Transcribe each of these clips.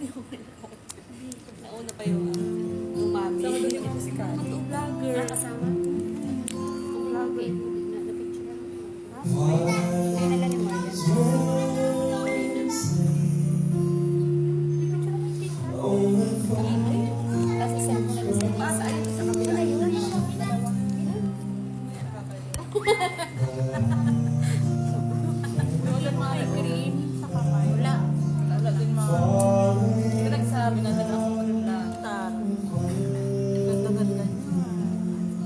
Nauna pa yung mami. Sama doon yung si Kat. Ito, vlogger. Kasama? Vlogger. Na-picture lang. Ay, hala ni Maria. Tapos isang mo na sa Pasa ayun sa kabila. Wala mga cream sa kamay. Wala. Wala din mga. Pinagsabi na din ako maganda. Ganda-ganda.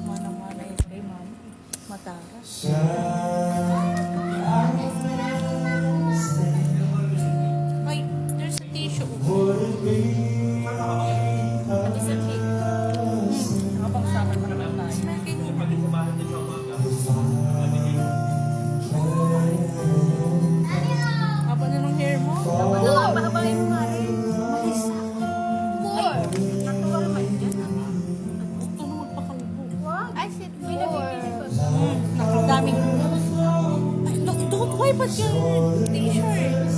Mana-mana yun kay mama. Matara. Ay, there's a tissue. Pati sa cake. Nakapagsama pa naman tayo. Smell kayo. Haba na ng hair mo. Haba yung mare. Four. Natuwa naman dyan. Ito na magpakalbo. I said four. Nakadaming. Ay, don't wipe at yung t-shirt.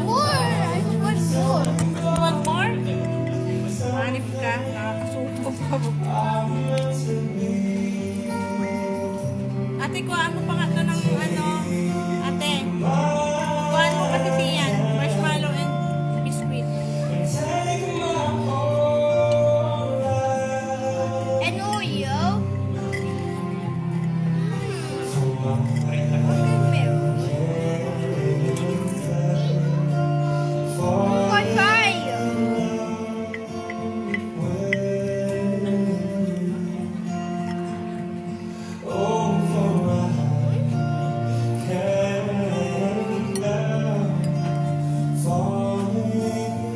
Four. I want four. You want more? Manip ka. Nakakasuko pa mo. Ate, kuhaan mo pa nga ito ng ano. Ate, kuhaan mo kasi siyan. Marshmallow and biscuit. And Oreo. For five.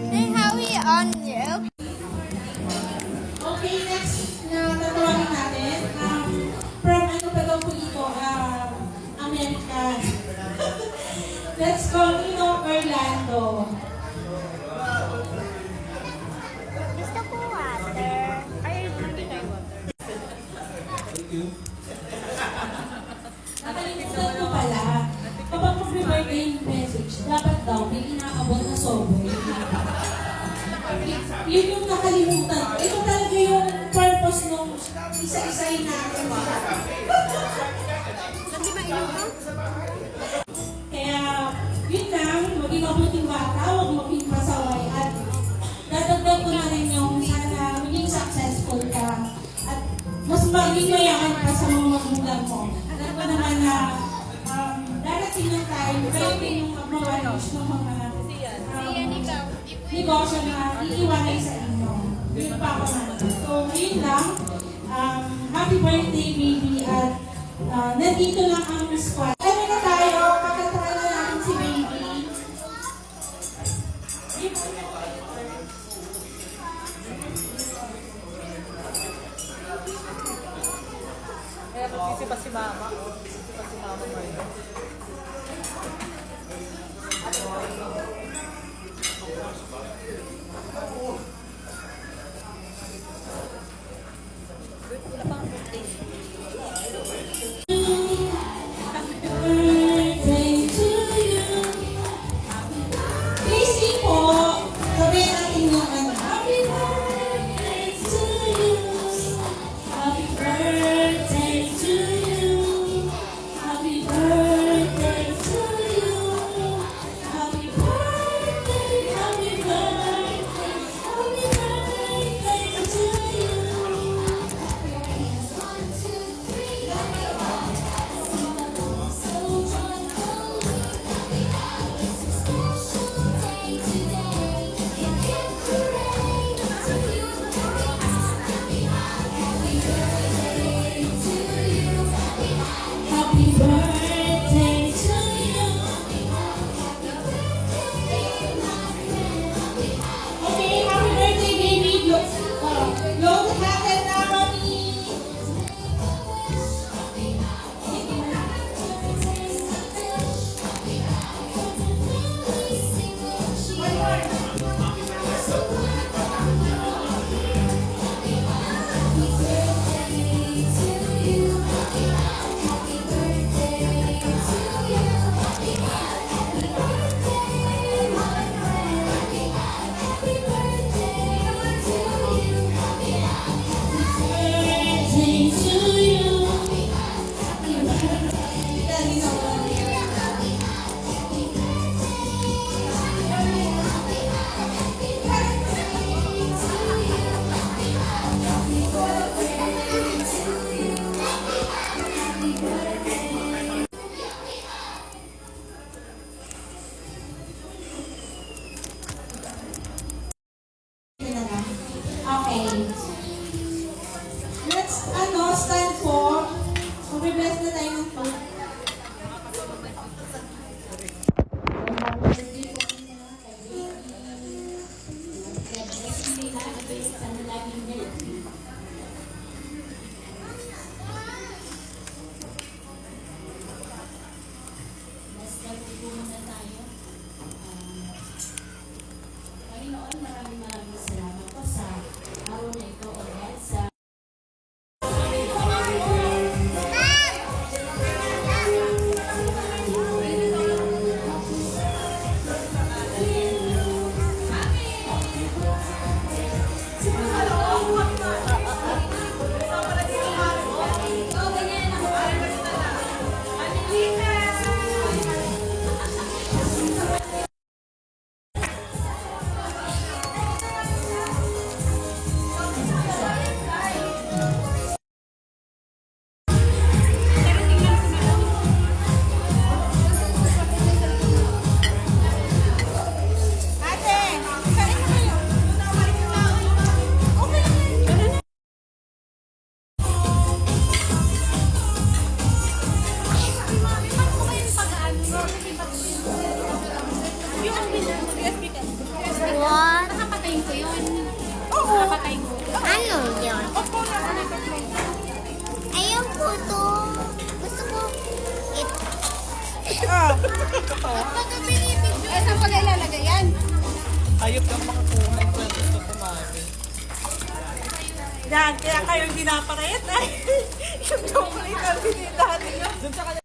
Then how we on you? Okay, next na tatawarin natin. From ano pa daw po ito? America. Let's go, Orlando. Gusto ko water. Ay, hindi tayo water. Nakalimutan ko pala. Kapag mag-birthday yung message, dapat daw may inaabot na sobrang. Yun yung nakalimutan ko. Ito talaga yung purpose nung isa-isayin natin. Hindi mainom ka? Kaya, yun lang, maging mabuting bata, huwag maging pasaway. At dadagdag ko na rin yung sana maging successful ka. At mas maging mayaman pa sa mga magulang mo. Alam ko naman na darating ng time, kayo din yung mag-manage ng mga negosyo na iiwanay sa inyo. Yun pa ako naman. So, yun lang. Happy birthday, baby. At nandito lang ang squad. Ano na tayo? Pagkatawa na natin si baby. Kaya kasi pa si mama. Pa si mama Maria. Happy Ano yun? Opo na ulit. Ayaw ko to. Gusto ko ito. Ah. Eh, saan pala ilalagay yan? Ayop ng mga kumain ko gusto kumain. Yan, kaya kayo hindi naparayat ay. Yung chocolate na binilhan niyo. Doon sa kanila.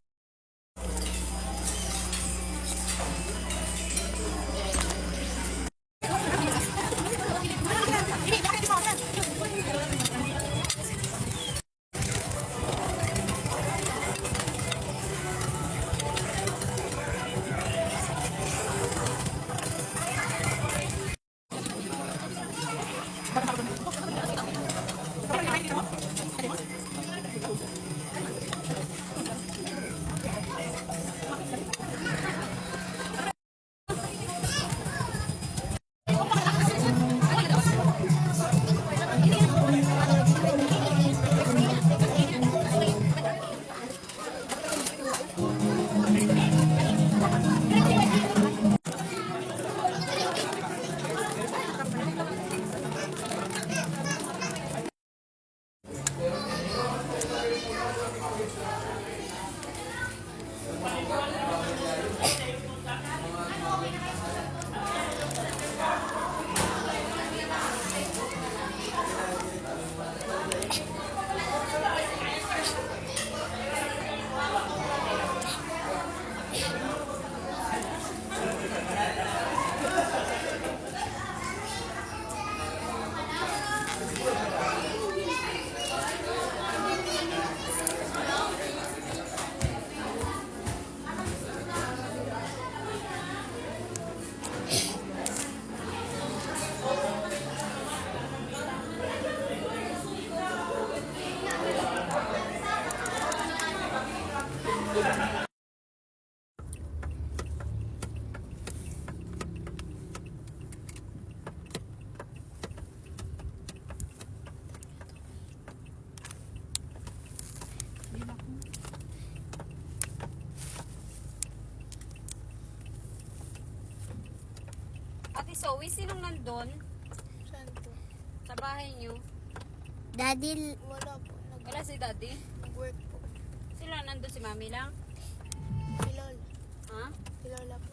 Ate Zoe, sinong nandun? Sa bahay niyo? Daddy, Wala si daddy? work po. Sila nandun si mami lang? Si Lola. Ha? Si Lola po.